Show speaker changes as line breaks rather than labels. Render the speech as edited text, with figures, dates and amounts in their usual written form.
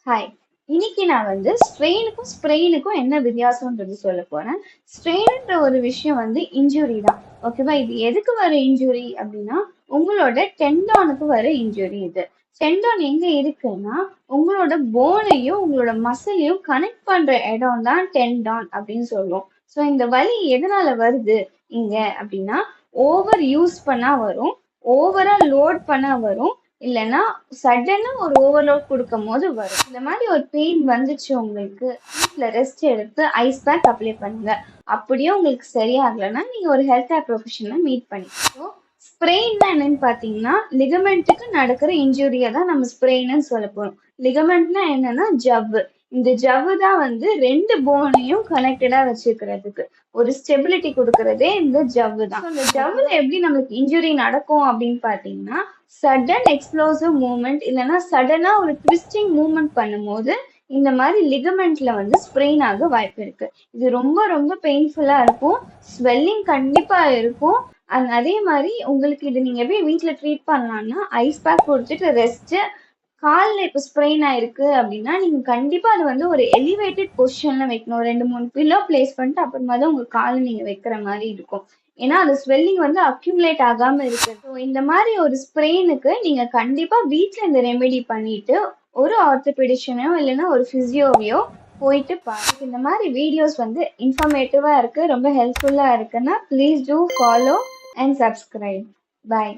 Hi. இன்னைக்கு நான் வந்து ஸ்ட்ரெயினுக்கும் ஸ்ப்ரெயினுக்கும் என்ன வித்தியாசம்ன்றது சொல்ல போறேன். ஸ்ட்ரெயின்ன்ற ஒரு விஷயம் வந்து இன்ஜுரி தான். ஓகேவா? இது எதுக்கு வர இன்ஜுரி அப்படின்னா, உங்களோட டெண்டானுக்கு வர இன்ஜுரி இது. டெண்டான் எங்க இருக்குன்னா, உங்களோட போனையும் உங்களோட மசிலையும் கனெக்ட் பண்ற இடம் தான் டெண்டான் அப்படின்னு சொல்லுவோம். ஸோ இந்த வலி எதனால வருது இங்க அப்படின்னா, ஓவர் யூஸ் பண்ணா வரும், ஓவரா லோட் பண்ணா வரும், இல்லைன்னா சடனா ஒரு ஓவர்லோட் கொடுக்கும் போது வரும். இந்த மாதிரி ஒரு பெயின் வந்துச்சு உங்களுக்கு, வீட்டில் ரெஸ்ட் எடுத்து ஐஸ் பேக் அப்ளை பண்ணுங்க. அப்படியே உங்களுக்கு சரியாகலைன்னா நீங்க ஒரு ஹெல்த் கேர் ப்ரொஃபஷனலை மீட் பண்ணிக்கோ. ஸ்ப்ரெயின்னா என்னன்னு பார்த்தீங்கன்னா, லிகமெண்ட்டுக்கு நடக்கிற இன்ஜுரியை தான் நம்ம ஸ்ப்ரெயின்னு சொல்ல போறோம். லிகமெண்ட்னா என்னன்னா ஜவ்வு. இந்த ஜவ்வு தான் வந்து ரெண்டு போனையும் கனெக்டடா வச்சுக்கிறதுக்கு ஒரு ஸ்டெபிலிட்டி கொடுக்கறதே இந்த ஜவ்வு தான். இந்த ஜவ்வுல எப்படி நமக்கு இன்ஜுரி நடக்கும் அப்படின்னு பார்த்தீங்கன்னா, சடன் எக்ஸ்ப்ளோசிவ் மூவ்மெண்ட் இல்லைன்னா சடனா ஒரு ட்விஸ்டிங் மூவ்மெண்ட் பண்ணும்போது இந்த மாதிரி லிகமெண்ட்ல வந்து ஸ்ப்ரெயின் ஆக வாய்ப்பு இருக்கு. இது ரொம்ப ரொம்ப பெயின்ஃபுல்லா இருக்கும், ஸ்வெல்லிங் கண்டிப்பா இருக்கும். அண்ட் அதே மாதிரி உங்களுக்கு இது நீங்க எப்படி வீட்ல ட்ரீட் பண்ணலாம்னா, ஐஸ் பேக் கொடுத்துட்டு ரெஸ்ட். காலில் இப்போ ஸ்ப்ரெயின் ஆயிருக்கு அப்படின்னா நீங்க கண்டிப்பா அது வந்து ஒரு எலிவேட்டட் பொசிஷன்ல வைக்கணும். 2 3 பில்லோ பிளேஸ் பண்ணிட்டு அப்புறமா தான் உங்க காலை நீங்க வைக்கிற மாதிரி இருக்கும். ஏன்னா அந்த ஸ்வெல்லிங் வந்து அக்யூமுலேட் ஆகாம இருக்கு. ஸோ இந்த மாதிரி ஒரு ஸ்ப்ரெயினுக்கு நீங்க கண்டிப்பா வீட்டில் இந்த ரெமெடி பண்ணிட்டு ஒரு ஆர்த்தோபெடிஷனையோ இல்லைன்னா ஒரு ஃபிசியோவையோ போயிட்டு பாருங்க. இந்த மாதிரி வீடியோஸ் வந்து இன்ஃபர்மேட்டிவா இருக்கு, ரொம்ப ஹெல்ப்ஃபுல்லா இருக்குன்னா please do follow and subscribe. Bye.